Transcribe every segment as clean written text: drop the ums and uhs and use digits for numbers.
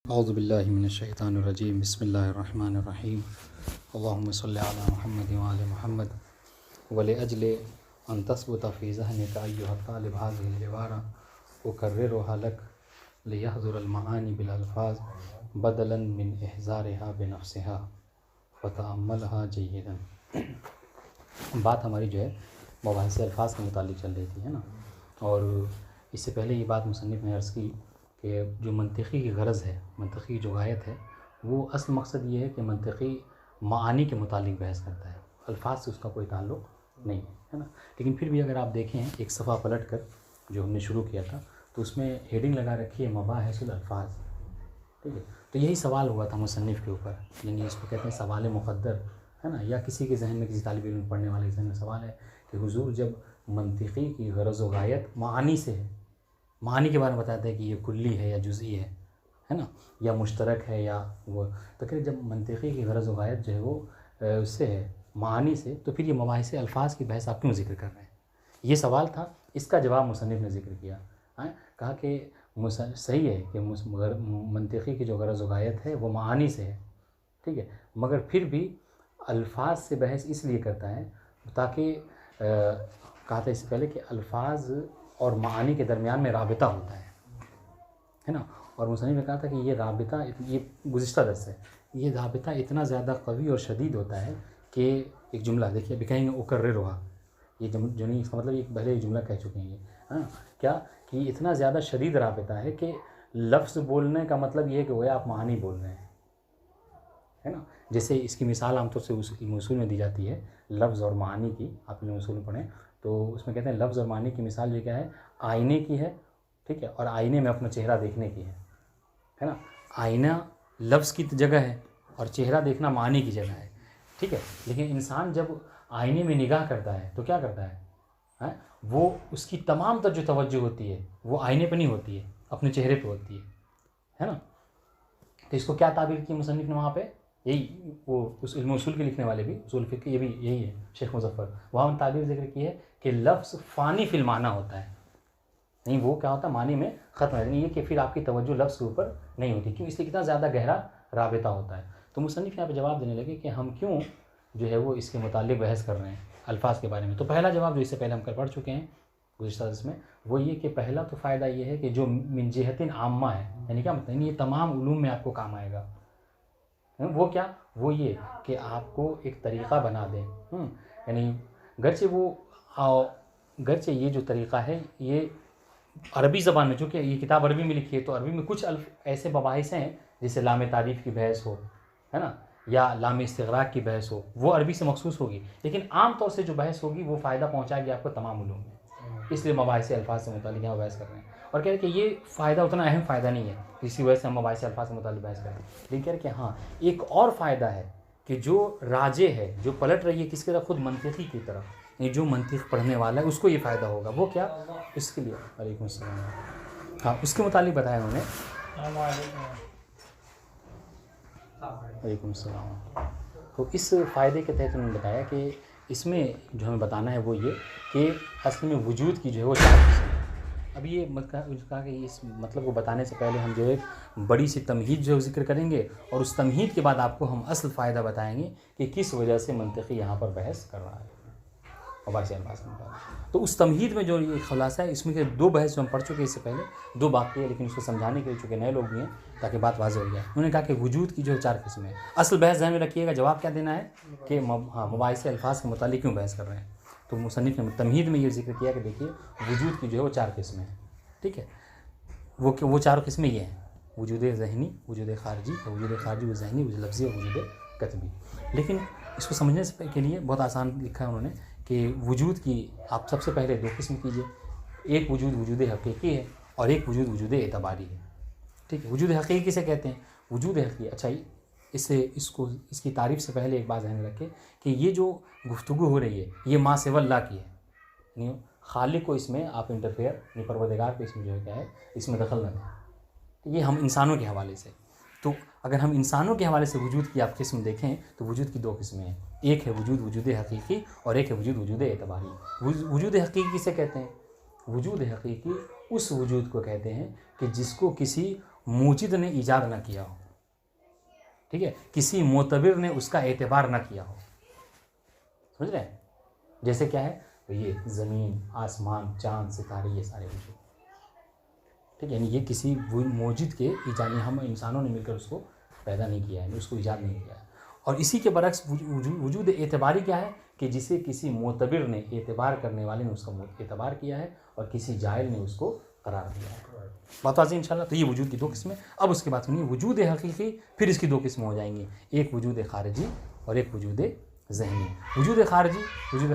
اعوذ باللہ من الشیطان الرجیم بسم اللہ الرحمن الرحیم اللہم صلی علی محمد وعلی محمد ولأجل ان تثبت فی ذہنک ایہا الطالب هذه العبارہ اکررها لک لیحضر المعانی بالالفاظ بدلا من احضارها بنفسها فتأملها جیدا۔ بات ہماری جو ہے مباحث الفاظ کے متعلق چل رہی تھی، ہے نا، اور اس سے پہلے یہ بات مصنف نے عرض کی کہ جو منطقی کی غرض ہے، منطقی کی جو غایت ہے، وہ اصل مقصد یہ ہے کہ منطقی معانی کے متعلق بحث کرتا ہے، الفاظ سے اس کا کوئی تعلق نہیں ہے نا۔ لیکن پھر بھی اگر آپ دیکھیں ایک صفحہ پلٹ کر جو ہم نے شروع کیا تھا تو اس میں ہیڈنگ لگا رکھی ہے مباحث الالفاظ، ٹھیک ہے۔ تو یہی سوال ہوا تھا مصنف کے اوپر، یعنی اس کو کہتے ہیں سوال مقدر، ہے نا، یا کسی کے ذہن میں، کسی طالب علم پڑھنے والے کے ذہن میں سوال ہے کہ حضور جب منطقی کی غرض و غایت معانی سے ہے، معانی کے بارے میں بتاتے ہیں کہ یہ کلی ہے یا جزئی ہے نا، یا مشترک ہے یا وہ، تو کہ جب منطقی کی غرض و غایت جو ہے وہ اس سے ہے، معانی سے، تو پھر یہ مباحث الفاظ کی بحث آپ کیوں ذکر کر رہے ہیں؟ یہ سوال تھا، اس کا جواب مصنف نے ذکر کیا، کہا کہ صحیح ہے کہ منطقی کی جو غرض و غایت ہے وہ معانی سے ہے، ٹھیک ہے، مگر پھر بھی الفاظ سے بحث اس لیے کرتا ہے تاکہ کہا تھا اس سے پہلے کہ الفاظ اور معانی کے درمیان میں رابطہ ہوتا ہے نا، اور مصنف نے کہا تھا کہ یہ رابطہ، یہ گزشتہ درس ہے، یہ رابطہ اتنا زیادہ قوی اور شدید ہوتا ہے کہ ایک جملہ دیکھیے، ابھی کہیں گے اکررها، یہ جو نہیں، اس کا مطلب یہ پہلے ایک جملہ کہہ چکے ہیں یہ، ہاں، کیا کہ اتنا زیادہ شدید رابطہ ہے کہ لفظ بولنے کا مطلب یہ ہے کہ وہ آپ معانی بول رہے ہیں، ہے نا۔ جیسے اس کی مثال عام طور سے اصول میں دی جاتی ہے لفظ اور معانی کی، آپ نے اصول میں پڑھیں تو اس میں کہتے ہیں لفظ اور معنی کی مثال یہ کیا ہے، آئینے کی ہے، ٹھیک ہے، اور آئینے میں اپنا چہرہ دیکھنے کی ہے نا۔ آئینہ لفظ کی جگہ ہے اور چہرہ دیکھنا معنی کی جگہ ہے، ٹھیک ہے، لیکن انسان جب آئینے میں نگاہ کرتا ہے تو کیا کرتا ہے، وہ اس کی تمام تر جو توجہ ہوتی ہے وہ آئینے پہ نہیں ہوتی ہے، اپنے چہرے پہ ہوتی ہے نا۔ تو اس کو کیا تعبیر کی مصنف نے وہاں پہ، یہی وہ اس علم اصول کے لکھنے والے بھی، اصول فقہ یہ بھی یہی ہے، شیخ مظفر، وہاں تعبیر ذکر کی ہے کہ لفظ فانی فی المعنی ہوتا ہے، نہیں وہ کیا ہوتا ہے معنی میں ختم ہے، یعنی یہ کہ پھر آپ کی توجہ لفظ کے اوپر نہیں ہوتی، کیوں، اس لیے کتنا زیادہ گہرا رابطہ ہوتا ہے۔ تو مصنف یہاں پہ جواب دینے لگے کہ ہم کیوں جو ہے وہ اس کے متعلق بحث کر رہے ہیں الفاظ کے بارے میں۔ تو پہلا جواب جو اس سے پہلے ہم پڑھ چکے ہیں گزشتہ درس میں، وہ یہ کہ پہلا تو فائدہ یہ ہے کہ جو من جہت عامہ ہے، یعنی کیا مطلب، یعنی یہ تمام علوم میں آپ کو کام آئے گا، وہ کیا، وہ یہ کہ آپ کو ایک طریقہ بنا دیں، یعنی گرچہ یہ جو طریقہ ہے یہ عربی زبان میں، چونکہ یہ کتاب عربی میں لکھی ہے تو عربی میں کچھ ایسے مباحث ہیں جیسے لام تعریف کی بحث ہو، ہے نا، یا لام استغراق کی بحث ہو، وہ عربی سے مخصوص ہوگی، لیکن عام طور سے جو بحث ہوگی وہ فائدہ پہنچائے گی آپ کو تمام علوم میں، اس لیے مباحث الفاظ سے متعلق یہاں بحث کر رہے ہیں، اور کہہ رہے کہ یہ فائدہ اتنا اہم فائدہ نہیں ہے اسی وجہ سے ہم مباحث الفاظ سے متعلق بحث کر رہے ہیں، لیکن کہہ رہے کہ ہاں ایک اور فائدہ ہے کہ جو راجع ہے، جو پلٹ رہی ہے کس کی طرف، خود منطقی کی طرف، یعنی جو منطق پڑھنے والا ہے اس کو یہ فائدہ ہوگا، وہ کیا، اس کے لیے وعلیکم السلام، ہاں اس کے متعلق بتایا انہوں نے، وعلیکم السلام۔ تو اس فائدے کے تحت انہوں نے بتایا کہ اس میں جو ہمیں بتانا ہے وہ یہ کہ اصل میں وجود کی جو ہے وہ چار قسم ہے۔ اب یہ کہا کہ اس مطلب کو بتانے سے پہلے ہم جو ہے بڑی سی تمہید جو ہے ذکر کریں گے، اور اس تمہید کے بعد آپ کو ہم اصل فائدہ بتائیں گے کہ کس وجہ سے منطقی یہاں پر بحث کر رہا ہے مباحث الفاظ کے مطابق۔ تو اس تمہید میں جو یہ خلاصہ ہے، اس میں کہ دو بحث جو ہم پڑھ چکے ہیں اس سے پہلے، دو باقی ہے، لیکن اس کو سمجھانے کے لیے چونکہ نئے لوگ بھی ہیں تاکہ بات واضح ہو جائے، انہوں نے کہا کہ وجود کی جو چار قسمیں ہیں، اصل بحث ذہن میں رکھیے گا، جواب کیا دینا ہے کہ مباحث الفاظ کے متعلق کیوں بحث کر رہے ہیں۔ تو مصنف نے تمہید میں یہ ذکر کیا کہ دیکھیے وجود کی جو ہے وہ چار قسمیں ہیں، ٹھیک ہے، وہ چار قسمیں یہ ہیں، وجود ذہنی، وجود خارجی، وجود خارجی و ذہنی، وجود لفظی اور وجود کتبی۔ لیکن اس کو سمجھنے کے لیے بہت آسان لکھا ہے انہوں نے کہ وجود کی آپ سب سے پہلے دو قسم کیجئے، ایک وجود وجود حقیقی ہے اور ایک وجود وجود اعتباری ہے، ٹھیک ہے۔ وجود حقیقی کسے کہتے ہیں، وجود حقیقی، اچھا اس کی تعریف سے پہلے ایک بات ذہن میں رکھیں کہ یہ جو گفتگو ہو رہی ہے یہ ما سوی اللہ کی ہے، یعنی خالق کو اس میں آپ انٹرفیئر، یعنی پروردگار کو اس میں جو ہے کیا ہے، اس میں دخل نہ دیں، یہ ہم انسانوں کے حوالے سے۔ تو اگر ہم انسانوں کے حوالے سے وجود کی آپ قسم دیکھیں تو وجود کی دو قسمیں ہیں، ایک ہے وجود وجود حقیقی اور ایک ہے وجود وجود اعتباری۔ وجود حقیقی کسے کہتے ہیں، وجود حقیقی اس وجود کو کہتے ہیں کہ جس کو کسی موجد نے ایجاد نہ کیا ہو، ٹھیک ہے، کسی معتبر نے اس کا اعتبار نہ کیا ہو. سمجھ رہے ہیں؟ جیسے کیا ہے، یہ زمین، آسمان، چاند، ستارے، یہ سارے وجود، ٹھیک ہے، یعنی یہ کسی موجد کے ایجاد، ہم انسانوں نے مل کر اس کو پیدا نہیں کیا ہے، اس کو ایجاد نہیں کیا ہے. اور اسی کے برعکس وجود اعتباری کیا ہے کہ جسے کسی معتبر نے، اعتبار کرنے والے نے اس کا اعتبار کیا ہے اور کسی جاہل نے اس کو قرار دیا ہے. بات واضح انشاءاللہ. تو یہ وجود کی دو قسمیں. اب اس کے بعد سنیے وجود حقیقی، پھر اس کی دو قسمیں ہو جائیں گی، ایک وجود خارجی اور ایک وجود ذہنی. وجود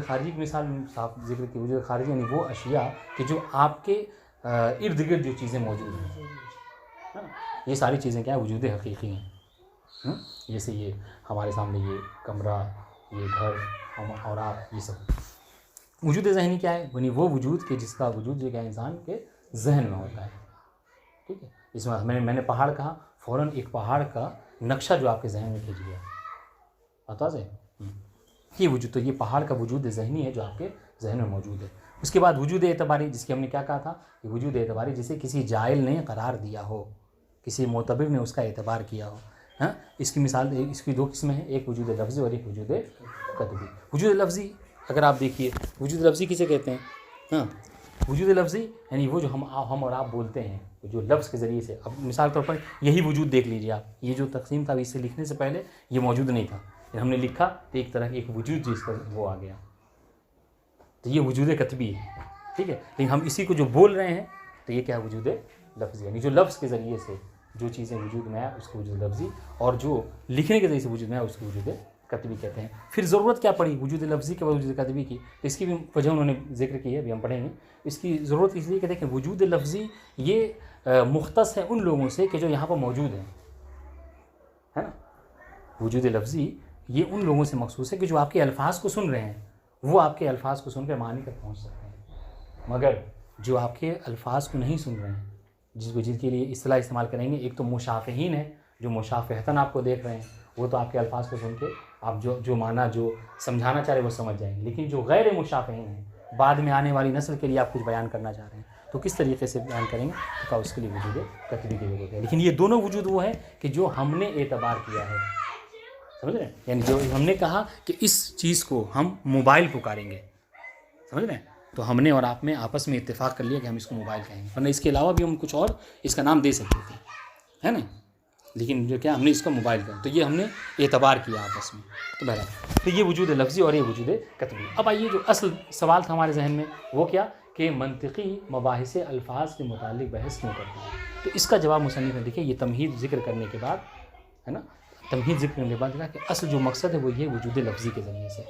خارجی کی مثال صاحب ذکر کی، وجود خارجی یعنی وہ اشیاء کہ جو آپ کے ارد گرد جو چیزیں موجود ہیں، یہ ساری چیزیں کیا ہے، وجود حقیقی ہیں. جیسے یہ ہمارے سامنے یہ کمرہ، یہ گھر اور آپ، یہ سب. وجود ذہنی کیا ہے، یعنی وہ وجود کہ جس کا وجود جو کیا انسان کے ذہن میں ہوتا ہے. ٹھیک ہے، اس میں میں نے پہاڑ کہا، فوراً ایک پہاڑ کا نقشہ جو آپ کے ذہن میں کھینچ گیا. بتا دیں یہ وجود، تو یہ پہاڑ کا وجود ذہنی ہے جو آپ کے ذہن میں موجود ہے. اس کے بعد وجود اعتباری، جس کی ہم نے کیا کہا تھا کہ وجود اعتباری جسے کسی جاہل نے قرار دیا ہو، کسی معتبر نے اس کا اعتبار کیا ہو. ہاں، اس کی مثال، اس کی دو قسمیں ہیں، ایک وجود لفظی اور ایک وجود قطعی. وجود لفظی اگر آپ دیکھیے، وجود لفظی کسے کہتے ہیں؟ ہاں، وجود لفظی یعنی وہ جو ہم اور آپ بولتے ہیں، جو لفظ کے ذریعے سے. اب مثال طور پر یہی وجود دیکھ لیجیے آپ، یہ جو تقسیم تھا اس سے لکھنے سے پہلے یہ موجود نہیں تھا، ہم نے لکھا تو ایک طرح ایک وجود جس کا وہ آ گیا، تو یہ وجود قطبی ہے. ٹھیک ہے، لیکن ہم اسی کو جو بول رہے ہیں تو یہ کیا ہے، وجود لفظی، یعنی جو لفظ کے ذریعے سے جو چیزیں وجود میں آیا اس کو وجود لفظی، اور جو لکھنے کے ذریعے سے وجود میں آیا اس کو وجود قطبی کہتے ہیں. پھر ضرورت کیا پڑی وجود لفظی کے بعد وجود قطبی کی، تو اس کی بھی وجہ انہوں نے ذکر کی ہے، ابھی ہم پڑھیں گے. اس کی ضرورت اس لیے کہ دیکھیں وجود لفظی یہ مختص ہے ان لوگوں سے کہ جو یہاں پر موجود ہیں، ہے نا. وجود لفظی یہ ان لوگوں سے مخصوص ہے کہ جو آپ کے الفاظ کو سن رہے ہیں، وہ آپ کے الفاظ کو سن کر معنی تک پہنچ سکتے ہیں. مگر جو آپ کے الفاظ کو نہیں سن رہے ہیں، جس کے لیے اصطلاح استعمال کریں گے، ایک تو مشافہین ہے جو مشافہتاً آپ کو دیکھ رہے ہیں، وہ تو آپ کے الفاظ کو سن کے آپ جو معنی جو سمجھانا چاہ رہے ہیں وہ سمجھ جائیں گے. لیکن جو غیر مشافہین ہیں، بعد میں آنے والی نسل کے لیے آپ کچھ بیان کرنا چاہ رہے ہیں، تو کس طریقے سے بیان کریں گے، تو اس کے لیے وجود قطعی کی ضرورت ہے. لیکن یہ دونوں وجود وہ ہیں کہ جو ہم نے اعتبار کیا ہے، سمجھ رہے ہیں، یعنی جو ہم نے کہا کہ اس چیز کو ہم موبائل پکاریں گے، سمجھ رہے ہیں، تو ہم نے اور آپ میں آپس میں اتفاق کر لیا کہ ہم اس کو موبائل کہیں گے، ورنہ اس کے علاوہ بھی ہم کچھ اور اس کا نام دے سکتے تھے، ہے نا. لیکن جو کیا ہم نے اس کا موبائل کہا، تو یہ ہم نے اعتبار کیا آپس میں. تو بہرحال تو یہ وجود لفظی اور یہ وجود قطعی. اب آئیے جو اصل سوال تھا ہمارے ذہن میں وہ کیا کہ منطقی مباحث الفاظ کے متعلق بحث کیوں کرتے ہیں. تو اس کا جواب مصنف نے دیکھیں، یہ تمہید ذکر کرنے کے بعد، ہے نا، تمہید ذکر کرنے کے بعد کہا کہ اصل جو مقصد ہے وہ یہ وجود لفظی کے ذریعے سے،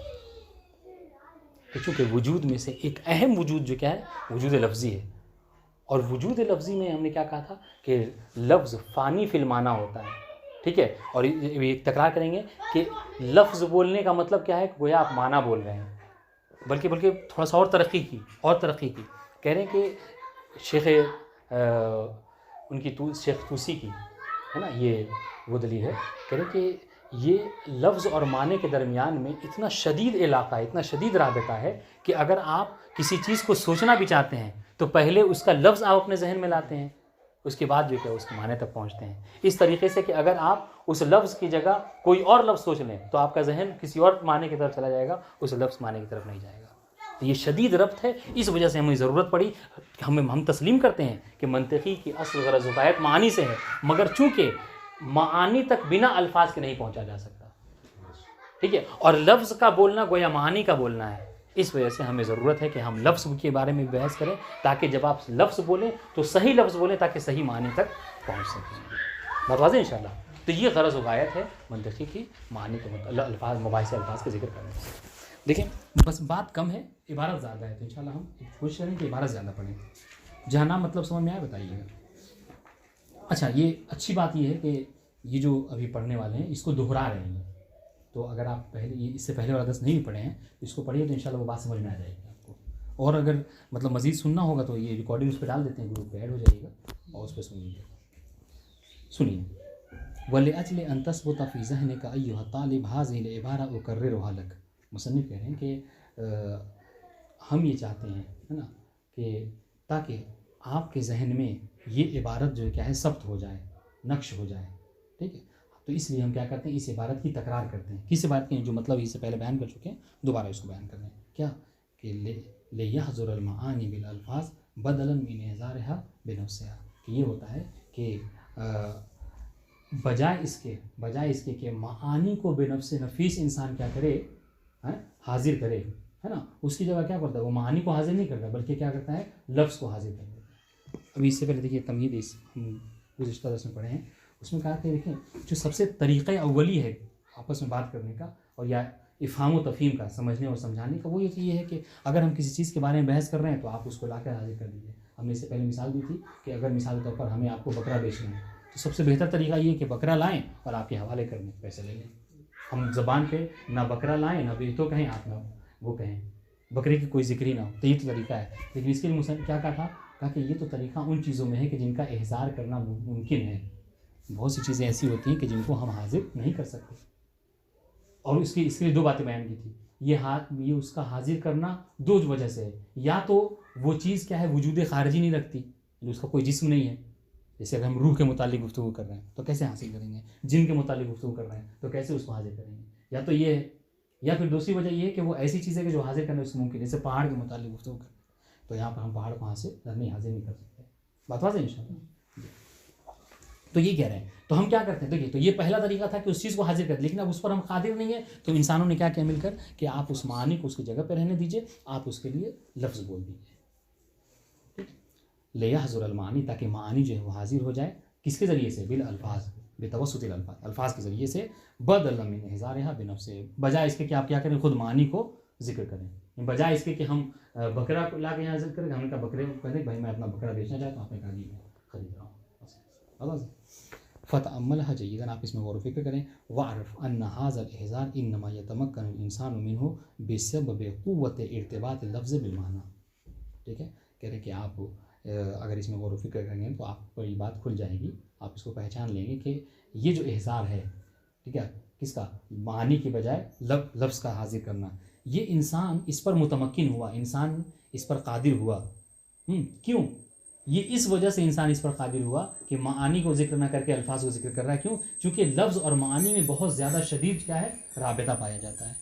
کہ چونکہ وجود میں سے ایک اہم وجود جو کیا ہے وجود لفظی ہے. اور وجود لفظی میں ہم نے کیا کہا تھا کہ لفظ فانی فی المعنی ہوتا ہے. ٹھیک ہے، اور یہ تکرار کریں گے کہ لفظ بولنے کا مطلب کیا ہے کہ گویا آپ معنی بول رہے ہیں، بلکہ تھوڑا سا اور ترقی کی کہہ رہے ہیں کہ شیخ ان کی شیخ توسی کی ہے نا، یہ وہ دلیل ہے، کہہ رہے ہیں کہ یہ لفظ اور معنی کے درمیان میں اتنا شدید علاقہ ہے، اتنا شدید رابطہ ہے کہ اگر آپ کسی چیز کو سوچنا بھی چاہتے ہیں تو پہلے اس کا لفظ آپ اپنے ذہن میں لاتے ہیں، اس کے بعد جو کہ اس کے معنی تک پہنچتے ہیں. اس طریقے سے کہ اگر آپ اس لفظ کی جگہ کوئی اور لفظ سوچ لیں تو آپ کا ذہن کسی اور معنی کی طرف چلا جائے گا، اس لفظ معنی کی طرف نہیں جائے گا. تو یہ شدید ربط ہے، اس وجہ سے ہمیں ضرورت پڑی کہ ہم تسلیم کرتے ہیں کہ منطقی کی اصل غرض و غایت معانی سے ہے، مگر چونکہ معانی تک بنا الفاظ کے نہیں پہنچا جا سکتا. ٹھیک ہے، اور لفظ کا بولنا گویا معانی کا بولنا ہے. اس وجہ سے ہمیں ضرورت ہے کہ ہم لفظ کے بارے میں بحث کریں، تاکہ جب آپ لفظ بولیں تو صحیح لفظ بولیں تاکہ صحیح معنی تک پہنچ سکیں. بات واضح انشاءاللہ. تو یہ غرض و غایت ہے منطقی کی معانی کے الفاظ، مباحث الفاظ کا ذکر کرنے سے. دیکھیں بس بات کم ہے، عبارت زیادہ ہے، تو انشاءاللہ ہم کوشش کریں کہ عبارت زیادہ پڑھیں. جہاں نام مطلب سمجھ میں آئے بتائیے گا. اچھا، یہ اچھی بات یہ ہے کہ یہ جو ابھی پڑھنے والے ہیں اس کو دہرا رہے ہیں، تو اگر آپ اس سے پہلے والا درس نہیں پڑھے ہیں تو اس کو پڑھیے تو انشاءاللہ وہ بات سمجھ میں آ جائے گی آپ کو. اور اگر مطلب مزید سننا ہوگا تو یہ ریکارڈنگ اس پہ ڈال دیتے ہیں، گروپ پہ ایڈ ہو جائے گا اور اس پہ سنیے. وَلِأَجْلِ أَن تَثْبُتَ فِي ذَهْنِكَ أَيُّهَا الطَّالِبُ هَذِهِ الْعِبَارَةُ أُكَرِّرُهَا لَكَ. مصنف کہہ رہے ہیں کہ ہم یہ چاہتے ہیں، ہے نا، کہ تاکہ آپ کے ذہن میں یہ عبارت جو کیا ہے ثبت ہو جائے، نقش ہو جائے. ٹھیک ہے, تو اس لیے ہم کیا کرتے ہیں, اس عبارت کی تکرار کرتے ہیں. کس عبارت کی جو مطلب اس سے پہلے بیان کر چکے ہیں, دوبارہ اس کو بیان کر رہے ہیں. کیا کہ لیحضر المعانی بالالفاظ بدلا من اظہارها بنفسها, کہ یہ ہوتا ہے کہ بجائے اس کے کہ معانی کو بے نفس نفیس انسان کیا کرے, حاضر کرے, ہے نا, اس کی جگہ کیا کرتا ہے, وہ معانی کو حاضر نہیں کرتا بلکہ کیا کرتا ہے, لفظ کو حاضر کر دیتا ہے. ابھی اس سے پہلے دیکھیے تمہید ہم گزشتہ درس میں پڑھے ہیں, اس میں کہا کہ دیکھیں جو سب سے طریقہ اولی ہے آپس میں بات کرنے کا اور یا افہام و تفہیم کا, سمجھنے اور سمجھانے کا, وہ یہ ہے کہ اگر ہم کسی چیز کے بارے میں بحث کر رہے ہیں تو آپ اس کو لا کر حاضر کر دیجیے. ہم نے اس سے پہلے مثال دی تھی کہ اگر مثال کے طور پر ہمیں آپ کو بکرا بیچنا ہے تو سب سے بہتر طریقہ یہ ہے کہ بکرا لائیں اور آپ کے حوالے کر دیں, پیسے لے لیں. ہم زبان پہ نہ بکرا لائیں نہ بیچ تو کہیں, آپ نہ وہ کہیں, بکرے کی کوئی ذکر ہی نہ ہو, تو یہ تو طریقہ ہے. لیکن اس کے لیے کیا کہا کہ یہ تو طریقہ ان چیزوں میں ہے کہ جن کا احضار کرنا ممکن ہے. بہت سی چیزیں ایسی ہوتی ہیں کہ جن کو ہم حاضر نہیں کر سکتے, اور اس کے لیے دو باتیں بیان کی تھی. یہ اس کا حاضر کرنا دو وجہ سے ہے, یا تو وہ چیز کیا ہے وجود خارجی نہیں رکھتی, اس کا کوئی جسم نہیں ہے. جیسے اگر ہم روح کے متعلق گفتگو کر رہے ہیں تو کیسے حاصل کریں گے, جن کے متعلق گفتگو کر رہے ہیں تو کیسے اس کو حاضر کریں گے, یا تو یہ ہے, یا پھر دوسری وجہ یہ ہے کہ وہ ایسی چیز ہے کہ جو حاضر کرنا اس کو ممکن ہے. جیسے پہاڑ کے متعلق گفتگو کریں تو یہاں پر ہم پہاڑ کو حاضر نہیں کر سکتے. بات واضح انشاءاللہ. تو یہ کہہ رہے ہیں, تو ہم کیا کرتے ہیں, دیکھیے تو یہ پہلا طریقہ تھا کہ اس چیز کو حاضر کر, لیکن اب اس پر ہم قادر نہیں ہیں تو انسانوں نے کیا کیا مل کر کہ آپ اس معنی کو اس کی جگہ پہ رہنے دیجئے, آپ اس کے لیے لفظ بول دیجئے. لیحضر المعانی, تاکہ معانی جو ہے وہ حاضر ہو جائے. کس کے ذریعے سے, بالالفاظ, بتوسط الالفاظ, الفاظ کے ذریعے سے, بدلا من اظہارها بنفسه, بجائے اس کے کہ آپ کیا کریں, خود معانی کو ذکر کریں, بجائے اس کے کہ ہم بکرا کو لا کے یہاں ذکر کریں. ہم نے کہا بکرے کو کہتے ہیں بھائی میں اپنا بکرا بیچنا چاہتا ہوں, آپ نے کہا جی میں خرید رہا ہوں. فتأملها جيدا, آپ اس میں غور و فکر کریں. واعرف ان هذا الاحضار انما يتمكن الانسان منه بسبب قوة ارتباط اللفظ بالمعنى. ٹھیک ہے, کہہ رہے کہ آپ اگر اس میں غور و فکر کریں گے تو آپ کو یہ بات کھل جائے گی, آپ اس کو پہچان لیں گے کہ یہ جو احضار ہے, ٹھیک ہے, کس کا, معنی کے بجائے لفظ کا حاضر کرنا, یہ انسان اس پر متمکن ہوا, انسان اس پر قادر ہوا. کیوں؟ یہ اس وجہ سے انسان اس پر قادر ہوا کہ معانی کو ذکر نہ کر کے الفاظ کو ذکر کر رہا ہے. کیوں؟ چونکہ لفظ اور معانی میں بہت زیادہ شدید کیا ہے, رابطہ پایا جاتا ہے.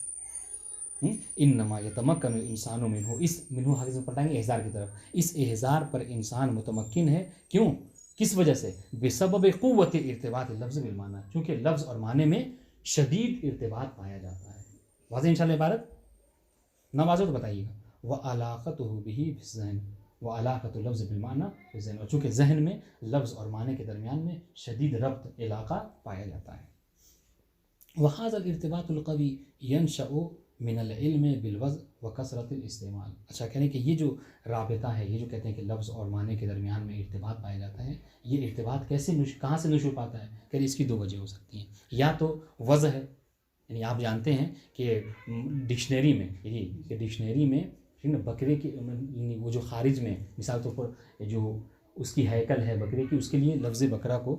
انما یتمکن الانسان منہ, اس منہ حدیث میں پڑھائیں گے احضار کی طرف, اس احضار پر انسان متمکن ہے. کیوں؟ کس وجہ سے, بسبب قوت ارتباط اللفظ بالمعنی, چونکہ لفظ اور معنی میں شدید ارتباط پایا جاتا ہے. واضح انشاءاللہ عبارت, نہ واضح تو بتائیے گا. وعلاقتہ بہ فی الذہن, وعلاقۃ اللفظ بالمعنی فی الذہن, اور چونکہ ذہن میں لفظ اور معنی کے درمیان میں شدید ربط, علاقہ پایا جاتا ہے. وہذا الارتباط القوی ینشأ من العلم بالوضع وکثرت الاستعمال. اچھا, کہہ رہے ہیں کہ یہ جو رابطہ ہے, یہ جو کہتے ہیں کہ لفظ اور معنی کے درمیان میں ارتباط پایا جاتا ہے, یہ ارتباط کہاں سے نشو پاتا ہے؟ کہ اس کی دو وجہ ہو سکتی ہیں. یا تو وضع ہے, یعنی آپ جانتے ہیں کہ ڈکشنری میں بکرے کی وہ جو خارج میں مثال طور پر جو اس کی ہیکل ہے بکرے کی, اس کے لیے لفظ بکرا کو,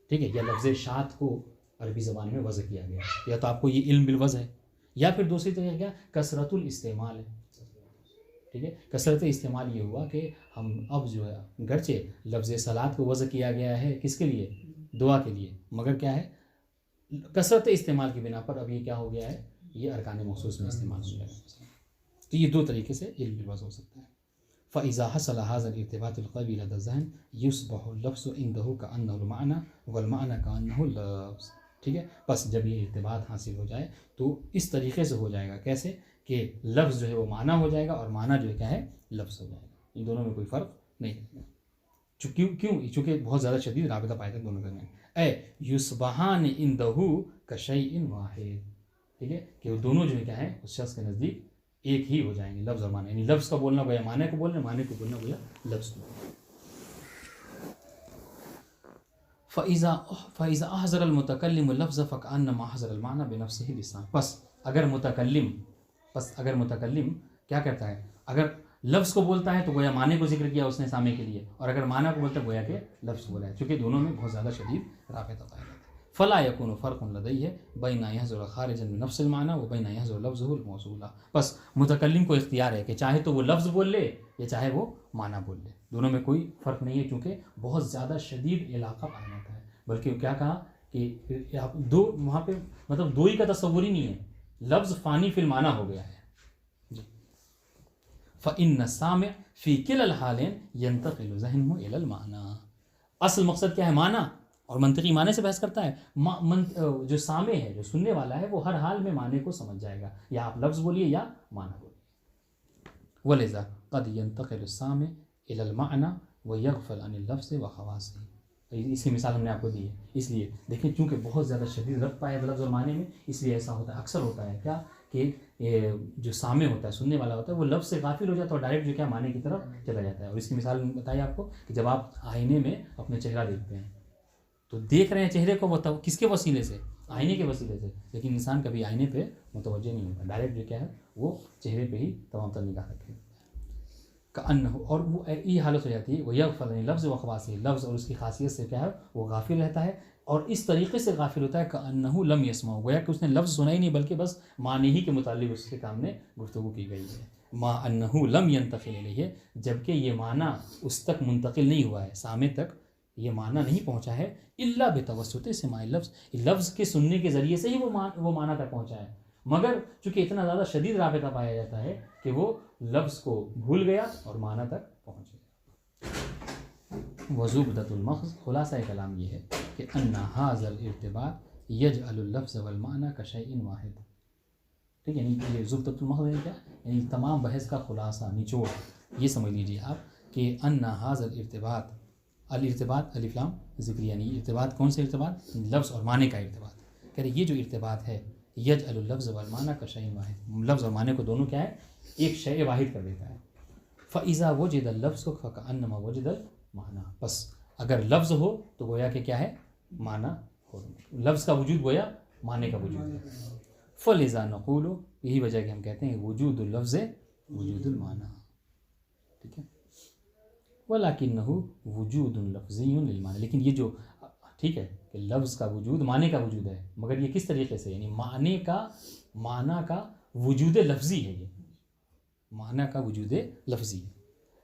ٹھیک ہے, یا لفظ شات کو عربی زبان میں وضع کیا گیا. یا تو آپ کو یہ علم بالوضع ہے, یا پھر دوسری طریقہ کیا, کثرت الاستعمال ہے. ٹھیک ہے, کثرت استعمال یہ ہوا کہ ہم اب جو ہے گرچہ لفظ صلاۃ کو وضع کیا گیا ہے کس کے لیے, دعا کے لیے, مگر کیا ہے, کثرت استعمال کی بنا پر اب یہ کیا ہو گیا ہے, یہ ارکان مخصوص میں استعمال ہو گیا ہے. تو یہ دو طریقے سے علم بالوضع ہو سکتا ہے. فإذا حصل هذا الارتباط القوي لدى الذهن يصبح اللفظ عنده كأنه المعنى والمعنى كأنه اللفظ. ٹھیک ہے, بس جب یہ ارتباط حاصل ہو جائے تو اس طریقے سے ہو جائے گا. کیسے کہ لفظ جو ہے وہ معنی ہو جائے گا اور معنی جو ہے کیا ہے, لفظ ہو جائے گا. ان دونوں میں کوئی فرق نہیں رہے گا. کیوں؟ چونکہ بہت زیادہ شدید رابطہ پایا جاتا ہے دونوں کے درمیان. اے یصبحان عنده كشيء واحد. ٹھیک ہے, کہ وہ دونوں جو ہے کیا ہے, اس شخص کے نزدیک ایک ہی ہو جائیں گے, لفظ اور معنی. یعنی لفظ کا بولنا گویا معنی کو بولنا, معنی کو بولنا گویا لفظ کو. فإذا أحضر المتكلم اللفظ فكأنما أحضر المعنى بنفسه اللسان. بس اگر متکلم کیا کرتا ہے, اگر لفظ کو بولتا ہے تو گویا معنی کو ذکر کیا اس نے سامع کے لیے, اور اگر معنی کو بولتا ہے گویا کہ لفظ بولا ہے, چونکہ دونوں میں بہت زیادہ شدید رابطہ پایا جاتا ہے. فلا يكون فرق لديه بين يحضر خارجا من نفس المعنى وبين يحضر لفظه الموصول. بس متکلم کو اختیار ہے کہ چاہے تو وہ لفظ بول لے یا چاہے وہ معنی بول لے, دونوں میں کوئی فرق نہیں ہے, کیونکہ بہت زیادہ شدید علاقہ پایا جاتا ہے. بلکہ کیا کہا کہ آپ دو وہاں پہ مطلب دو ہی کا تصور ہی نہیں ہے, لفظ فانی فی المعنی ہو گیا ہے. جی فإن السامع فی کلا الحالین ینتقل ذہنہ الی المعنی. اصل مقصد کیا ہے؟ معنی, اور منطقی معنی سے بحث کرتا ہے. جو سامع ہے, جو سننے والا ہے, وہ ہر حال میں معنی کو سمجھ جائے گا, یا آپ لفظ بولیے یا معنی بولیے. وَلِذَا قَدْ يَنْتَقِلُ السَّامِعُ إِلَى الْمَعْنَى وَيَغْفَلُ عَنِ اللَّفْظِ وَخَوَاصِهِ. اس کی مثال ہم نے آپ کو دی ہے. اس لیے دیکھیں چونکہ بہت زیادہ شدید ربط ہے لفظ اور معنی میں, اس لیے ایسا ہوتا ہے, اکثر ہوتا ہے کیا کہ جو سامع ہوتا ہے, سننے والا ہوتا ہے, وہ لفظ سے غافل ہو جاتا ہے اور ڈائریکٹ جو کیا معنی کی طرف چلا جاتا ہے. اور اس کی مثال بتائی آپ کو کہ جب آپ آئینے میں اپنے چہرہ دیکھتے ہیں تو دیکھ رہے ہیں چہرے کو, وہ کس کے وسیلے سے؟ آئینے کے وسیلے سے. لیکن انسان کبھی آئینے پہ متوجہ نہیں ہوتا, ڈائریکٹ جو کیا ہے وہ چہرے پہ ہی تمام تر نگاہ رکھے اور وہ یہ حالت ہو جاتی ہے. وہ یغفل لفظ و خواصی, لفظ اور اس کی خاصیت سے کیا ہے وہ غافل رہتا ہے, اور اس طریقے سے غافل ہوتا ہے کأنہ لم یسمع, گویا کہ اس نے لفظ سنا ہی نہیں بلکہ بس معنی ہی کے متعلق اس کے سامنے گفتگو کی گئی ہے. ما انہ لم ینتقل الیہ, جبکہ یہ معنی اس تک منتقل نہیں ہوا ہے, سامع تک یہ معنی نہیں پہنچا ہے, الا بتوسط سماع لفظ, لفظ کے سننے کے ذریعے سے ہی وہ معنی تک پہنچا ہے. مگر چونکہ اتنا زیادہ شدید رابطہ پایا جاتا ہے کہ وہ لفظ کو بھول گیا اور معنی تک پہنچ گیا. وزبدۃ المخض, خلاصہ کلام یہ ہے کہ ان ھذا الارتباط یجعل اللفظ والمعنى كشیء واحد. ٹھیک ہے, یعنی یہ زبدۃ المخض ہے کیا, یعنی تمام بحث کا خلاصہ نچوڑ یہ سمجھ لیجیے آپ کہ ان ھذا الارتباط, الارتباط الف لام ذکر, یعنی ارتباط کون سے ارتباط؟ لفظ اور معنی کا ارتباط. کہہ رہے یہ جو ارتباط ہے یجعل اللفظ والمعنى كشیء واحد, لفظ اور معنی کو دونوں کیا ہے ایک شیء واحد کر دیتا ہے. فاذا وجد اللفظ فكأنما وجد المعنى, بس اگر لفظ ہو تو گویا کہ کیا ہے معنی ہو, لفظ کا وجود گویا معنی کا وجود ہے. فلذا نقول, یہی وجہ کہ ہم کہتے ہیں وجود اللفظ وجود المعنى. ٹھیک ہے, ولکنہ وجود لفظی للمعنی, لیکن یہ جو ٹھیک ہے کہ لفظ کا وجود معنی کا وجود ہے, مگر یہ کس طریقے سے, یعنی معنی کا وجود لفظی ہے, یہ معنی کا وجود لفظی ہے.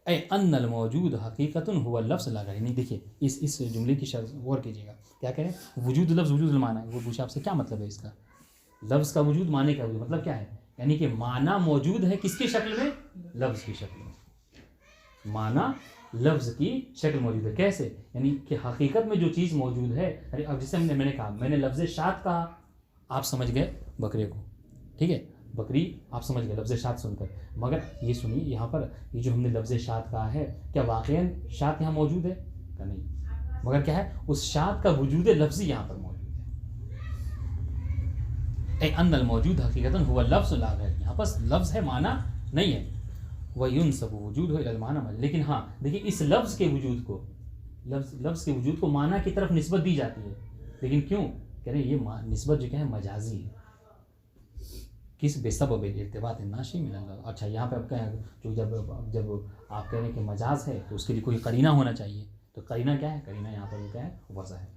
اے ان الموجود حقیقت هو اللفظ لا غیر. نہیں دیکھیے اس جملے کی غور کیجیے گا, کیا کہہ رہے ہیں وجود لفظ وجود المعنی. وہ پوچھا آپ سے کیا مطلب ہے اس کا, لفظ کا وجود معنی کا وجود, مطلب کیا ہے, یعنی کہ معنی موجود ہے کس کی شکل میں؟ لفظ کی شکل میں. معنی لفظ کی شکل موجود ہے, کیسے, یعنی کہ حقیقت میں جو چیز موجود ہے. اب جیسے میں نے کہا, میں نے لفظ شات کہا, آپ سمجھ گئے بکرے کو, ٹھیک ہے, بکری آپ سمجھ گئے لفظ شات سن کر. مگر یہ سنیے یہاں پر یہ جو ہم نے لفظ شات کہا ہے, کیا واقعاً شات یہاں موجود ہے؟ کہ نہیں, مگر کیا ہے اس شات کا وجود لفظی یہاں پر موجود ہے. اے ان الموجود حقیقتاً هو اللفظ لا غیر, یہاں پس لفظ ہے معنی نہیں ہے. وَيُنْسَبُ وُجُودُهُ إِلَى الْمَعْنَى, لیکن ہاں دیکھیں اس لفظ کے وجود کو, لفظ کے وجود کو معنی کی طرف نسبت دی جاتی ہے. لیکن کیوں کہہ رہے ہیں یہ نسبت جو کیا ہے مجازی ہے, کس بسبب ارتباط الناشئ من اللہ. اچھا یہاں پہ اب کہیں جو جب آپ کہہ رہے ہیں کہ مجاز ہے تو اس کے لیے کوئی قرینہ ہونا چاہیے, تو قرینہ کیا ہے؟ قرینہ یہاں پر کیا ہے وضع ہے,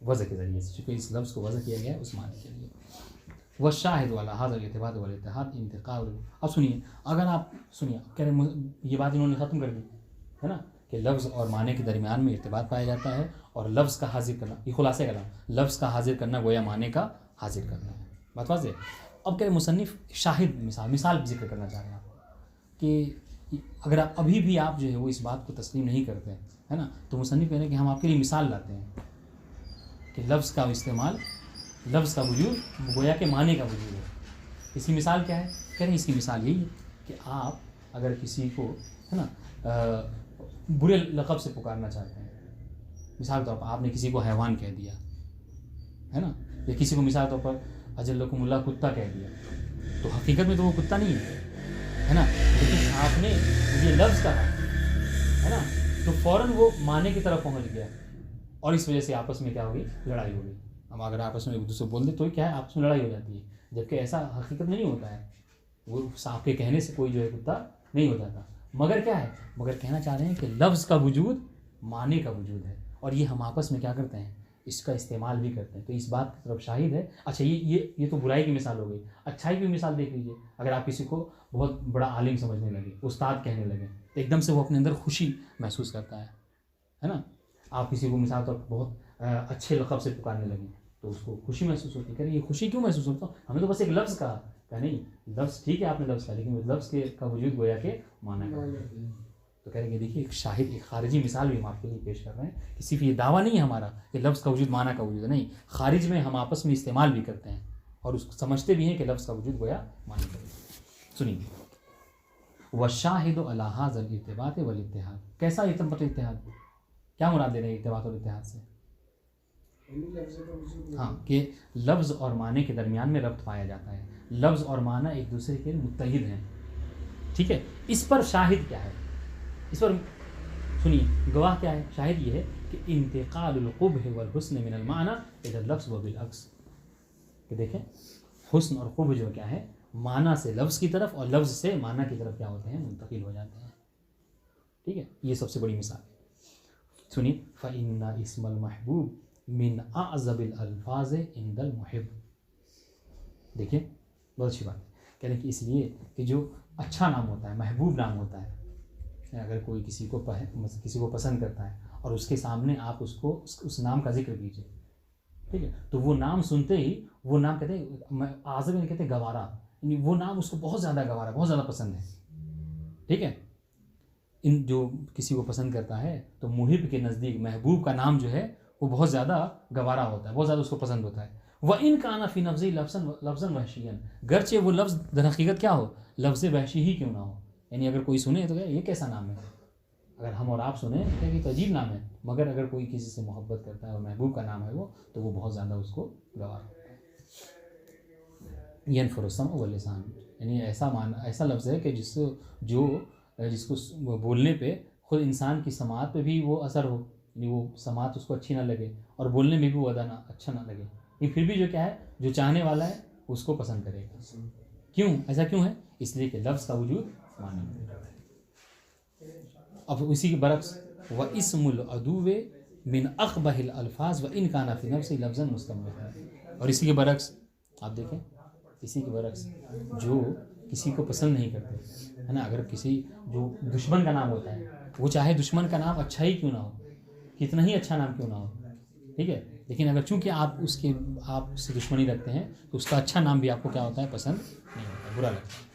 وضع کے ذریعے سے, چونکہ اس لفظ کو وضع کیا گیا ہے اس معنی کے لیے. والشاہد والا هذا الارتباط والاتحاد انتقال. اب سنیے, اگر آپ سنیے کہہ رہے یہ بات انہوں نے ختم کر دی ہے نا کہ لفظ اور معنی کے درمیان میں ارتباط پایا جاتا ہے, اور لفظ کا حاضر کرنا, یہ خلاصہ کلام, لفظ کا حاضر کرنا گویا معنی کا حاضر کرنا ہے. بات واضح. اب کہہ رہے مصنف شاہد مثال ذکر کرنا چاہ رہے ہیں آپ کہ اگر آپ ابھی بھی آپ جو ہے وہ اس بات کو تسلیم نہیں کرتے ہے نا, تو مصنف کہہ رہے ہیں کہ ہم آپ کے لیے مثال لاتے ہیں کہ لفظ کا استعمال, لفظ کا وجود گویا کہ معنی کا وجود ہے. اس کی مثال کیا ہے؟ کہہ رہے ہیں اس کی مثال یہی ہے کہ آپ اگر کسی کو ہے نا برے لقب سے پکارنا چاہتے ہیں, مثال طور پر آپ نے کسی کو حیوان کہہ دیا ہے نا, یا کسی کو مثال طور پر اجلکم اللہ کتا کہہ دیا, تو حقیقت میں تو وہ کتا نہیں ہے نا, لیکن آپ نے یہ لفظ کہا ہے نا, تو فوراً وہ معنی کی طرف پہنچ گیا, اور اس وجہ سے آپس میں کیا ہوگی, لڑائی ہو گئی. ہم اگر آپس میں ایک دوسرے بول دیں تو کیا ہے آپس میں لڑائی ہو جاتی ہے, جبکہ ایسا حقیقت میں نہیں ہوتا ہے, وہ آپ کے کہنے سے کوئی جو ہے کتا نہیں ہو جاتا. مگر کیا ہے, مگر کہنا چاہ رہے ہیں کہ لفظ کا وجود معنی کا وجود ہے, اور یہ ہم آپس میں کیا کرتے ہیں, اس کا استعمال بھی کرتے ہیں. تو اس بات کی طرف شاہد ہے. اچھا یہ تو برائی کی مثال ہو گئی. اچھائی کی مثال دیکھ لیجیے, اگر آپ کسی کو بہت بڑا عالم سمجھنے لگے, استاد کہنے لگے, تو ایک دم سے وہ اپنے اندر خوشی محسوس کرتا ہے نا. آپ کسی کو مثال طور پر بہت اچھے لقب سے پکارنے لگیں تو اس کو خوشی محسوس ہوتی ہے. کہہ رہے یہ خوشی کیوں محسوس ہوتا؟ ہمیں تو بس ایک لفظ کہا. کہ نہیں لفظ ٹھیک ہے آپ نے لفظ کہا لیکن لفظ کا وجود گویا کہ معنی کا. تو کہہ رہے ہیں کہ دیکھیے ایک شاہد ایک خارجی مثال بھی ہم آپ کے لیے پیش کر رہے ہیں. کسی بھی یہ دعویٰ نہیں ہے ہمارا کہ لفظ کا وجود معنی کا وجود ہے. نہیں، خارج میں ہم آپس میں استعمال بھی کرتے ہیں اور اس کو سمجھتے بھی ہیں کہ لفظ کا وجود گویا معنی کا وجود. سنیے وَالشَّاهِدُ عَلَى هَذَا الْارْتِبَاطِ وَالِاتِّحَادِ. کیسا اتحاد؟ کیا مراد لے رہے ہیں ارتباط اور اتحاد سے؟ ہاں کہ لفظ اور معنی کے درمیان میں ربط پایا جاتا ہے. لفظ اور معنی ایک دوسرے کے متحد ہیں. ٹھیک ہے، اس پر شاہد کیا ہے؟ اس پر سنیے گواہ کیا ہے؟ شاہد یہ ہے کہ انتقال القبح والحسن من المعنی الى اللفظ وبالعکس. کہ دیکھیں حسن اور قبح جو کیا ہے معنی سے لفظ کی طرف اور لفظ سے معنی کی طرف کیا ہوتے ہیں منتقل ہو جاتے ہیں. ٹھیک ہے، یہ سب سے بڑی مثال ہے. سنیے فَإِنَّ اسم المحبوب من اعظم الالفاظ عند المحب. دیکھیں بہت اچھی بات ہے. کہہ رہے ہیں کہ اس لیے کہ جو اچھا نام ہوتا ہے محبوب نام ہوتا ہے، اگر کوئی کسی کو پسند کرتا ہے اور اس کے سامنے آپ اس نام کا ذکر کیجیے، ٹھیک ہے، تو وہ نام سنتے ہی وہ نام کہتے ہیں اعظم یعنی کہتے ہیں گوارا، یعنی وہ نام اس کو بہت زیادہ گوارا بہت زیادہ پسند ہے. ٹھیک ہے، ان جو کسی کو پسند کرتا ہے تو محب کے نزدیک محبوب کا نام جو ہے وہ بہت زیادہ گوارا ہوتا ہے، بہت زیادہ اس کو پسند ہوتا ہے. وَإِنْ كَانَ فِي نَفْسِهِ لَفْظًا وَحْشِيًّا. گرچہ وہ لفظ در حقیقت کیا ہو لفظ وحشی ہی کیوں نہ ہو. یعنی اگر کوئی سنے تو یہ کیسا نام ہے، اگر ہم اور آپ سنیں تو یہ تو عجیب نام ہے، مگر اگر کوئی کسی سے محبت کرتا ہے اور محبوب کا نام ہے وہ تو وہ بہت زیادہ اس کو گوارا ہوتا ہے. ينفر السمع واللسان. یعنی ایسا لفظ ہے کہ جس کو بولنے پہ خود انسان کی سماعت پہ بھی وہ اثر ہو، یعنی وہ سماعت اس کو اچھی نہ لگے اور بولنے میں بھی وہ اچھا نہ لگے، یہ پھر بھی جو کیا ہے جو چاہنے والا ہے اس کو پسند کرے گا. کیوں ایسا کیوں ہے؟ اس لیے کہ لفظ کا وجود معنی میں. اب اسی کے برعکس وَاسْمُ الْعَدُوِّ مِنْ أَقْبَحِ الْأَلْفَاظِ وَإِنْ كَانَ فِي نَفْسِهِ لَفْظًا مُسْتَنبَحًا. اور اسی کے برعکس آپ دیکھیں اسی کے برعکس جو کسی کو پسند نہیں کرتے ہے نا، اگر کسی جو دشمن کا نام ہوتا ہے وہ چاہے دشمن کا نام اچھا ہی کیوں نہ ہو، کتنا ہی اچھا نام کیوں نہ ہو، ٹھیک ہے، لیکن اگر چونکہ آپ سے دشمنی رکھتے ہیں تو اس کا اچھا نام بھی آپ کو کیا ہوتا ہے پسند نہیں ہوتا، برا لگتا ہے.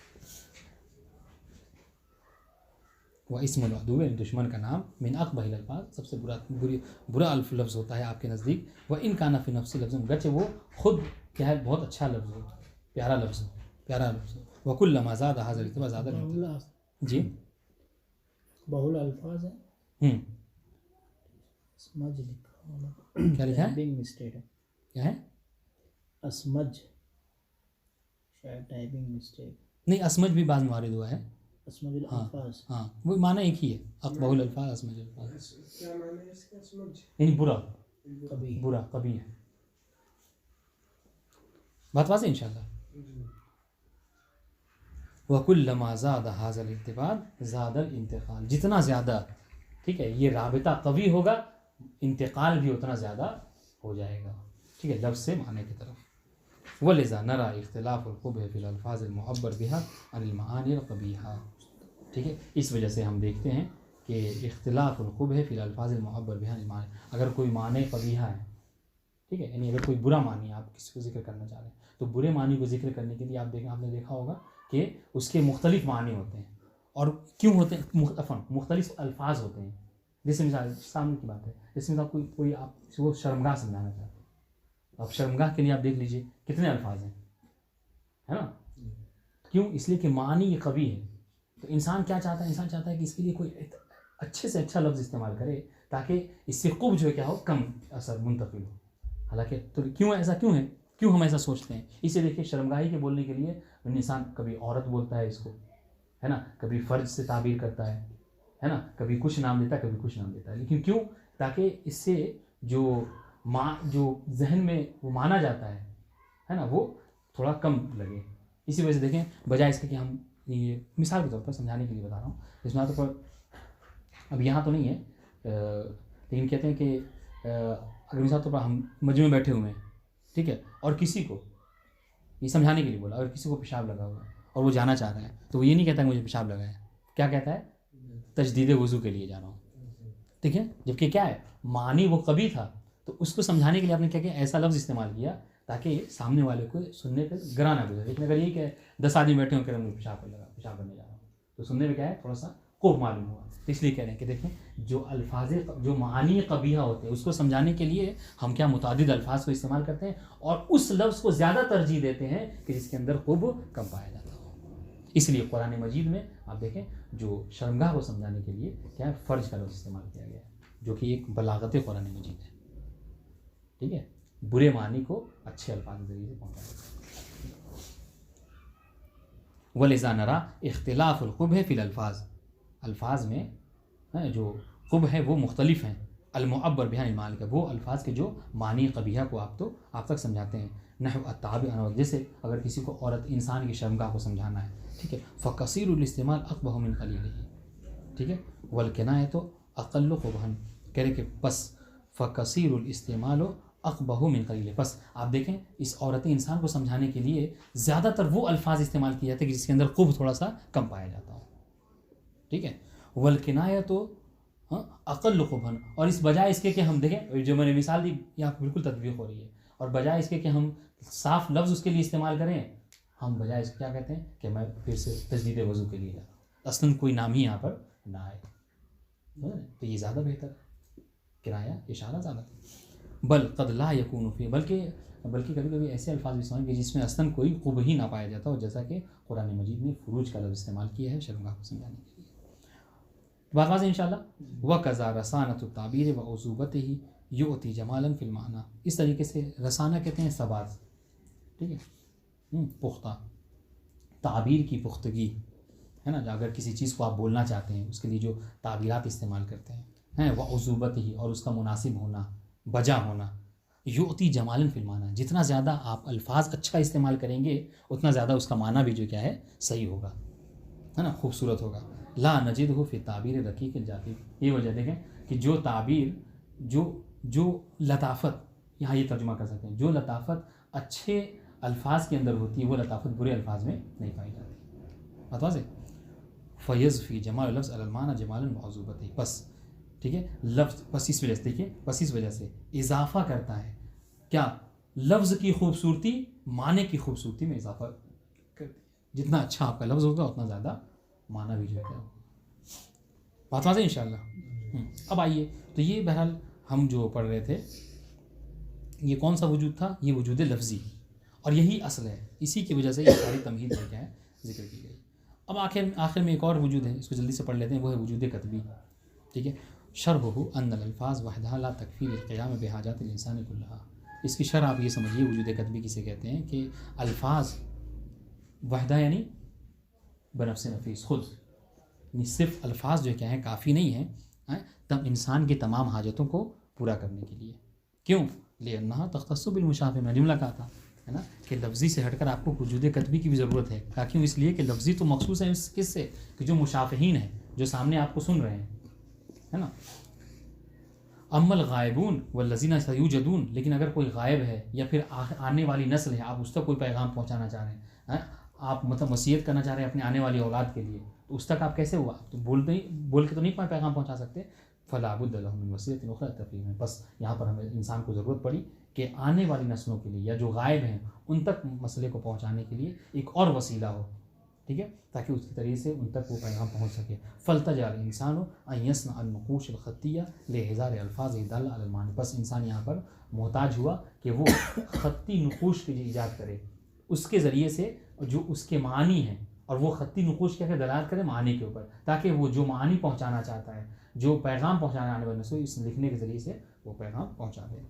وہ اسم العدو دشمن کا نام من اقبح الالفاظ سب سے برا لفظ ہوتا ہے آپ کے نزدیک. وہ ان کان فی نفس لفظ گرچہ وہ خود کیا ہے بہت اچھا لفظ ہو، پیارا لفظ ہو. وکلما زاد هذا الارتباط زاد جی بہل الفاظ ہے. اسمج لکھا کیا لکھا ہے؟ ٹائپنگ مسٹیک ہے. کیا ہے؟ اسمج شاید ٹائپنگ مسٹیک. نہیں اسمج بھی بعض موارد ہوا ہے. اسمج الفاظ ہاں وہ معنی ایک ہی ہے، اقبح الالفاظ اسمج الفاظ. کیا معنی ہے اس کا؟ اسمج یعنی برا قبیح ہے. بات واضح انشاءاللہ. وَكُلَّمَا زَادَ هَذَا الْارْتِبَاطُ زَادَ الْانْتِقَالُ. جتنا زیادہ ٹھیک ہے یہ رابطہ قوی ہوگا انتقال بھی اتنا زیادہ ہو جائے گا، ٹھیک ہے، لفظ سے معنی کی طرف. وَلِذَا نَرَى اخْتِلَافُ الْقُبْحِ فِي الْأَلْفَاظِ الْمُعَبَّرِ بِهَا عَنِ الْمَعَانِي الْقَبِيحَةِ. ٹھیک ہے، اس وجہ سے ہم دیکھتے ہیں کہ اختلاف القبح فی الالفاظ المعبر بها عن المعانی، اگر کوئی معنی قبیحہ ہے، ٹھیک ہے، یعنی اگر کوئی برا معنی آپ کسی کو ذکر کرنا چاہ رہے ہیں تو برے معنی کو ذکر کرنے کے لیے آپ نے دیکھا ہوگا کہ اس کے مختلف معنی ہوتے ہیں. اور کیوں ہوتے ہیں؟ مختلف الفاظ ہوتے ہیں. جیسے مثال سامنے کی بات ہے، جیسے مثال کوئی آپ کسی کو شرمگاہ سمجھانا چاہتے ہیں، اب شرمگاہ کے لیے آپ دیکھ لیجئے کتنے الفاظ ہیں، ہے نا؟ کیوں؟ اس لیے کہ معنی یہ قوی ہے. تو انسان کیا چاہتا ہے؟ انسان چاہتا ہے کہ اس کے لیے کوئی اچھے سے اچھا لفظ استعمال کرے تاکہ اس سے قب جو ہے کیا ہو کم اثر منتقل ہو. حالانکہ تو کیوں ایسا کیوں ہے؟ کیوں ہم ایسا سوچتے ہیں؟ اسے دیکھیے شرمگاہی کے بولنے کے لیے انسان کبھی عورت بولتا ہے اس کو، ہے نا، کبھی فرج سے تعبیر کرتا ہے نا، کبھی کچھ نام دیتا ہے کبھی کچھ نام دیتا ہے. لیکن کیوں؟ تاکہ اس سے جو ذہن میں وہ مانا جاتا ہے نا وہ تھوڑا کم لگے. اسی وجہ سے دیکھیں بجائے اس کے کہ ہم یہ مثال کے طور پر سمجھانے کے لیے بتا رہا ہوں، اس میں طور پر اب یہاں تو نہیں ہے لیکن کہتے ہیں کہ اگر مثال طور پر ہم مجمع میں بیٹھے ہوئے ہیں، ٹھیک ہے، اور کسی کو یہ سمجھانے کے لیے بولا اگر کسی کو پیشاب لگا ہوا ہے اور وہ جانا چاہ رہا ہے تو وہ یہ نہیں کہتا ہے مجھے پیشاب لگا ہے، کیا کہتا ہے؟ تجدید وضو کے لیے جا رہا ہوں. ٹھیک ہے، جبکہ کیا ہے معنی وہ قوی تھا تو اس کو سمجھانے کے لیے آپ نے کیا کیا ایسا لفظ استعمال کیا تاکہ سامنے والے کو سننے پہ گرا نہ گزرے. لیکن اگر یہ کہ 10 آدمی بیٹھے ہوں کہ میں پیشاب کرنے جا رہا ہوں تو سننے میں کیا ہے تھوڑا سا خوف معلوم ہوا. تو اس لیے کہہ رہے ہیں کہ دیکھیں جو الفاظ جو معانی قبیحہ ہوتے ہیں اس کو سمجھانے کے لیے ہم کیا متعدد الفاظ کو استعمال کرتے ہیں اور اس لفظ کو زیادہ ترجیح دیتے ہیں کہ جس کے اندر خوب کم پایا جاتا ہو. اس لیے قرآن مجید میں آپ دیکھیں جو شرمگاہ کو سمجھانے کے لیے کیا ہے فرج کا لفظ استعمال کیا گیا ہے جو کہ ایک بلاغت قرآن مجید ہے. ٹھیک ہے, برے معنی کو اچھے الفاظ کے ذریعے سے پہنچایا. وَلِذَا نَرَى اختلاف القبح فی الالفاظ, الفاظ میں جو قبح ہے وہ مختلف ہیں. المعبر بہا المال کا وہ الفاظ کے جو معنی قبیحہ کو آپ تک سمجھاتے ہیں. نحو التعبیر عن جیسے اگر کسی کو عورت انسان کی شرمگاہ کو سمجھانا ہے, ٹھیک ہے, فقصیر الاستعمال اقبح من قلیلہ, ٹھیک ہے, والکنایۃ اقل قبحا, کہہ رہے کہ پس فقصیر الاستعمال اقبح من قلیلہ, پس آپ دیکھیں اس عورت انسان کو سمجھانے کے لیے زیادہ تر وہ الفاظ استعمال کیے جاتے ہیں جس کے اندر قبح تھوڑا سا کم پایا جاتا ہو. ٹھیک ہے, والکنایۃ اقل قبحا, اور اس بجائے اس کے کہ ہم دیکھیں جو میں نے مثال دی یہاں بالکل تطبیق ہو رہی ہے, اور بجائے اس کے کہ ہم صاف لفظ اس کے لیے استعمال کریں, ہم بجائے اس کیا کہتے ہیں کہ میں پھر سے تجدید وضو کے لیے جا رہا ہوں, اصلاً کوئی نام ہی یہاں پر نہ آئے, تو یہ زیادہ بہتر ہے, کنایہ اشارہ زیادہ. بل قد لا یکون فی, بلکہ کبھی کبھی ایسے الفاظ بھی استعمال کیے جس میں اصلاً کوئی قبح ہی نہ پایا جاتا ہو, جیسا کہ قرآن مجید نے فروج کا لفظ استعمال کیا ہے شرمگاہ کو سمجھانے کے لیے. بات واضح انشاءاللہ. وَكَذَا رَسَانَةُ التَّعْبِيرِ وَعُذُوبَتِهِ یؤتی جمالا فی المعنی, اس طریقے سے رسانہ کہتے ہیں ثبات, ٹھیک ہے, پختہ, تعبیر کی پختگی ہے نا, اگر کسی چیز کو آپ بولنا چاہتے ہیں اس کے لیے جو تعبیرات استعمال کرتے ہیں, وعذوبتہ, اور اس کا مناسب ہونا, بجا ہونا, یؤتی جمالا فی المعنی, جتنا زیادہ آپ الفاظ اچھا استعمال کریں گے اتنا زیادہ اس کا معنی بھی جو کیا ہے صحیح ہوگا, ہے نا, خوبصورت ہوگا. لا نجدہ فی تعبیر رقیق الجافی, یہ وجہ دیکھیں کہ جو تعبیر جو لطافت, یہاں یہ ترجمہ کر سکتے ہیں, جو لطافت اچھے الفاظ کے اندر ہوتی ہے وہ لطافت برے الفاظ میں نہیں پائی جاتی. بات واضح. فیض فی جمال لفظ المعنی جمالا وعذوبتہ, بس ٹھیک ہے, لفظ بس اس وجہ سے دیکھیے, بس اس وجہ سے اضافہ کرتا ہے کیا, لفظ کی خوبصورتی معنی کی خوبصورتی میں اضافہ کرتی ہے. جتنا اچھا آپ کا لفظ ہوگا اتنا زیادہ معنی بھی جو ہے. بات واضح انشاءاللہ. اب آئیے, تو یہ بہرحال ہم جو پڑھ رہے تھے یہ کون سا وجود تھا, یہ وجود لفظی, اور یہی اصل ہے, اسی کی وجہ سے یہ ساری تمہید جو کیا ہے ذکر کی گئی. اب آخر میں ایک اور وجود ہے, اس کو جلدی سے پڑھ لیتے ہیں, وہ ہے وجود کتبی. ٹھیک ہے, شرحہ ان الالفاظ وحدها لا تکفی للقیام بحاجات الانسان کلها. اس کی شرح آپ یہ سمجھیے وجود کتبی کسے کہتے ہیں کہ الفاظ وحدہ یعنی بنفس نفیس, خود, یعنی صرف الفاظ جو کیا ہیں کافی نہیں ہیں تب انسان کی تمام حاجتوں کو پورا کرنے کے لیے. کیوں؟ لأنها تختص بالمشافہہ, میں جملہ کہا تھا ہے نا کہ لفظی سے ہٹ کر آپ کو وجود کتبی کی بھی ضرورت ہے. کیوں؟ اس لیے کہ لفظی تو مخصوص ہے کس سے, کہ جو مشافہین ہیں, جو سامنے آپ کو سن رہے ہیں, ہے نا. اما الغائبون والذین سیوجدون, لیکن اگر کوئی غائب ہے یا پھر آنے والی نسل ہے, آپ اس تک کوئی پیغام پہنچانا چاہ رہے ہیں, آپ مطلب وصیت کرنا چاہ رہے ہیں اپنے آنے والی اولاد کے لیے, تو اس تک آپ کیسے ہوا, تو بول کے تو نہیں پیغام پہنچا سکتے. فلا بد له من وصیۃ اخری تفہیم, بس یہاں پر ہمیں انسان کو ضرورت پڑی کہ آنے والی نسلوں کے لیے یا جو غائب ہیں ان تک مسئلے کو پہنچانے کے لیے ایک اور وسیلہ ہو, ٹھیک ہے, تاکہ اس کے ذریعے سے ان تک وہ پیغام پہنچ سکے. فلتجا الانسان ان یصنع النقوش الخطیہ لہزار الفاظ دال علی المعنی, بس انسان یہاں پر محتاج ہوا کہ وہ خطی نقوش کی ایجاد کرے, اس کے ذریعے سے جو اس کے معنی ہیں, اور وہ خطی نقوش کیا کہ دلالت کرے معنی کے اوپر, تاکہ وہ جو معنی پہنچانا چاہتا ہے, جو پیغام پہنچانے آنے والے سے اس لکھنے کے ذریعے سے وہ پیغام پہنچا دے.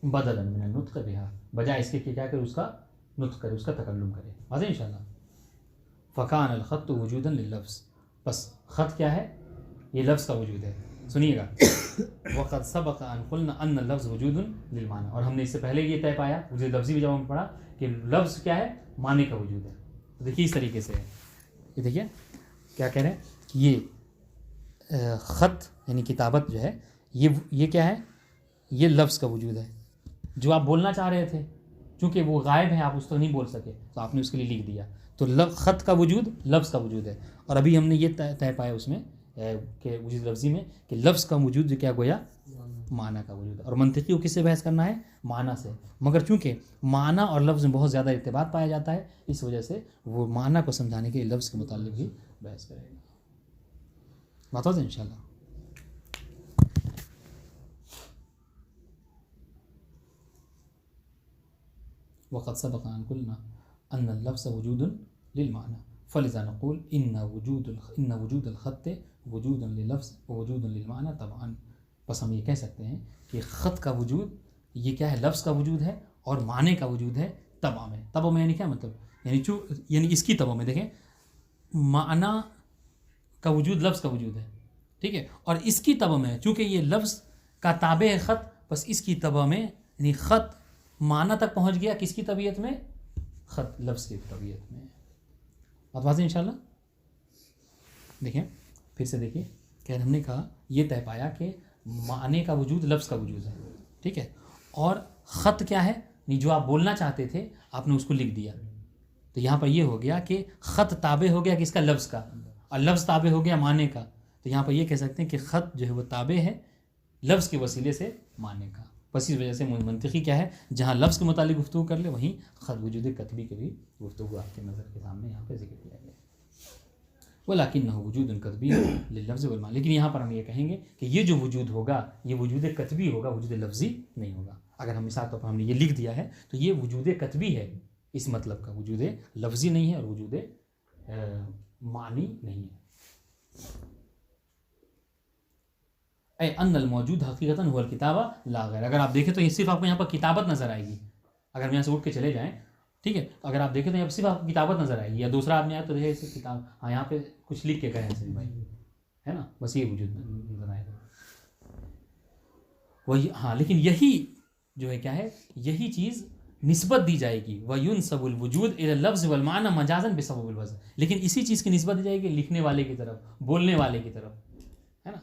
بدلا من النطق بها, بجائے اس کے کیا کرے اس کا نطق کرے, اس کا تکلم کرے. واضح انشاءاللہ. فکان الخط وجودا لللفظ, بس خط کیا ہے, یہ لفظ کا وجود ہے. سنیے گا, وقد سبق ان قلنا ان اللفظ وجود للمعنی, اور ہم نے اس سے پہلے یہ طے پایا وجود لفظی بھی جب ہم پڑھا کہ لفظ کیا ہے, معنی کا وجود ہے. تو دیکھیے اس طریقے سے ہے, یہ دیکھیے کیا کہہ رہے ہیں کہ یہ خط یعنی کتابت جو ہے یہ کیا ہے, یہ لفظ کا وجود ہے جو آپ بولنا چاہ رہے تھے, چونکہ وہ غائب ہے آپ اس تک نہیں بول سکے تو آپ نے اس کے لیے لکھ دیا. تو خط کا وجود لفظ کا وجود ہے. اور ابھی ہم نے یہ طے پایا اس میں کہ وجود لفظی میں کہ لفظ کا وجود جو کیا گویا معنی کا وجود ہے، اور منطقی کو کس سے بحث کرنا ہے؟ معنی سے، مگر چونکہ معنی اور لفظ میں بہت زیادہ ارتباط پایا جاتا ہے اس وجہ سے وہ معنی کو سمجھانے کے لیے لفظ کے متعلق بھی بحث کرے گا. بات ہو جائے ان شاء اللہ. وقد سبق ان قلنا ان اللفظ وجود للمعنى فلذا نقول ان وجود الخط وجود لللفظ ووجود للمعنى طبعا. بس ہم یہ کہہ سکتے ہیں کہ خط کا وجود یہ کیا ہے؟ لفظ کا وجود ہے اور معنی کا وجود ہے طبع میں. طبع میں یعنی کیا مطلب؟ یعنی اس کی طبع میں دیکھیں معنی کا وجود لفظ کا وجود ہے، ٹھیک ہے، اور اس کی طبع میں چونکہ یہ لفظ کا تابع ہے خط، بس اس کی طبع میں یعنی خط معنی تک پہنچ گیا کس کی طبیعت میں؟ خط لفظ کی طبیعت میں. بات واضح انشاءاللہ. دیکھیں پھر سے دیکھیں کہ ہم نے کہا یہ طے پایا کہ معنی کا وجود لفظ کا وجود ہے، ٹھیک ہے، اور خط کیا ہے؟ جو آپ بولنا چاہتے تھے آپ نے اس کو لکھ دیا، تو یہاں پر یہ ہو گیا کہ خط تابع ہو گیا کس کا؟ لفظ کا، اور لفظ تابع ہو گیا معنی کا. تو یہاں پر یہ کہہ سکتے ہیں کہ خط جو ہے وہ تابع ہے لفظ کے وسیلے سے معنی کا. بس اس وجہ سے منطقی کیا ہے؟ جہاں لفظ کے متعلق گفتگو کر لے وہیں خط وجود کتبی کے بھی گفتگو آپ کے نظر کے سامنے یہاں پہ ذکر کیا گیا. وَلَكِنَّهُ وُجُودٌ قَطْعِيٌّ لِلْلَفْظِ وَالْمَعْنَى. لیکن یہاں پر ہم یہ کہیں گے کہ یہ جو وجود ہوگا یہ وجود کتبی ہوگا، وجود لفظی نہیں ہوگا. اگر ہم مثال طور پر ہم نے یہ لکھ دیا ہے تو یہ وجود کتبی ہے اس مطلب کا، وجود لفظی نہیں ہے اور وجود معنی نہیں ہے. اے ان الموجود حقیقتاً هو الکتابہ لا غیر. اگر آپ دیکھیں تو یہ صرف آپ کو یہاں پر کتابت نظر آئے گی. اگر ہم یہاں سے اٹھ کے چلے جائیں، ٹھیک ہے، اگر آپ دیکھیں تو یہاں صرف آپ کو کتابت نظر آئے گی، یا دوسرا آدمی آئے تو دیکھے اسے کتاب، ہاں یہاں پہ کچھ لکھ کے کہیں سے بھائی ہے نا، بس یہ وجود نظر آئے گا وہی. ہاں لیکن یہی جو ہے کیا ہے؟ یہی چیز نسبت دی جائے گی. وَيُنْسَبُ الْوُجُودُ إِلَى اللَّفْظِ وَالْمَعْنَى مَجَازًا بِسَبَبِ الْوَزْنِ. لیکن اسی چیز کی نسبت دی جائے گی لکھنے والے کی طرف، بولنے والے کی طرف، ہے نا،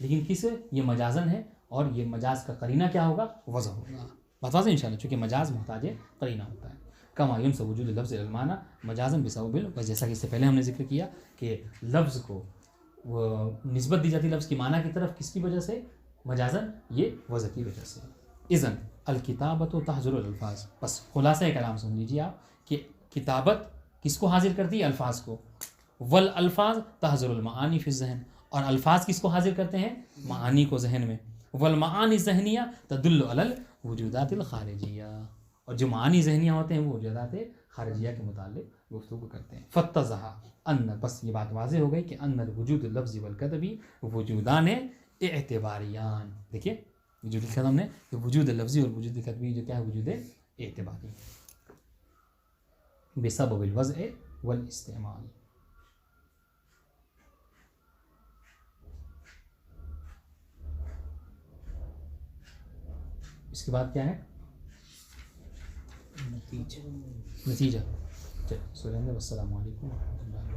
لیکن کس؟ یہ مجازن ہے، اور یہ مجاز کا قرینہ کیا ہوگا؟ وضع ہوگا. بات واضح انشاءاللہ، چونکہ مجاز محتاج قرینہ ہوتا ہے. کما ينسب وجود اللفظ الى المعنى مجازا بسبب الوجه. جیسا کہ اس سے پہلے ہم نے ذکر کیا کہ لفظ کو وہ نسبت دی جاتی لفظ کی معنی کی طرف کس کی وجہ سے؟ مجازن یہ وضع کی وجہ سے. اذن الکتابۃ تحضر الالفاظ. بس خلاصہ کلام سن لیجیے آپ کہ کتابت کس کو حاضر کرتی ہے؟ الفاظ کو. والالفاظ تحضر المعانی فی الذہن. اور الفاظ کس کو حاضر کرتے ہیں؟ معانی کو ذہن میں. والمعانی الذہنیہ تدل علی الوجودات الخارجیہ. اور جو معانی ذہنیہ ہوتے ہیں وہ وجودات خارجیہ کے متعلق گفتگو کرتے ہیں. فتضح ان، بس یہ بات واضح ہو گئی کہ ان الوجود اللفظی والکتبی وجودان اعتباریان. دیکھیے جو لکھا ہم نے کہ وجود لفظی اور وجود کتبی جو کیا ہے؟ وجود اعتباری بسبب الوضع والاستعمال. اس کے بعد کیا ہے؟ نتیجہ. چلو سورہ. والسلام علیکم ورحمۃ اللہ.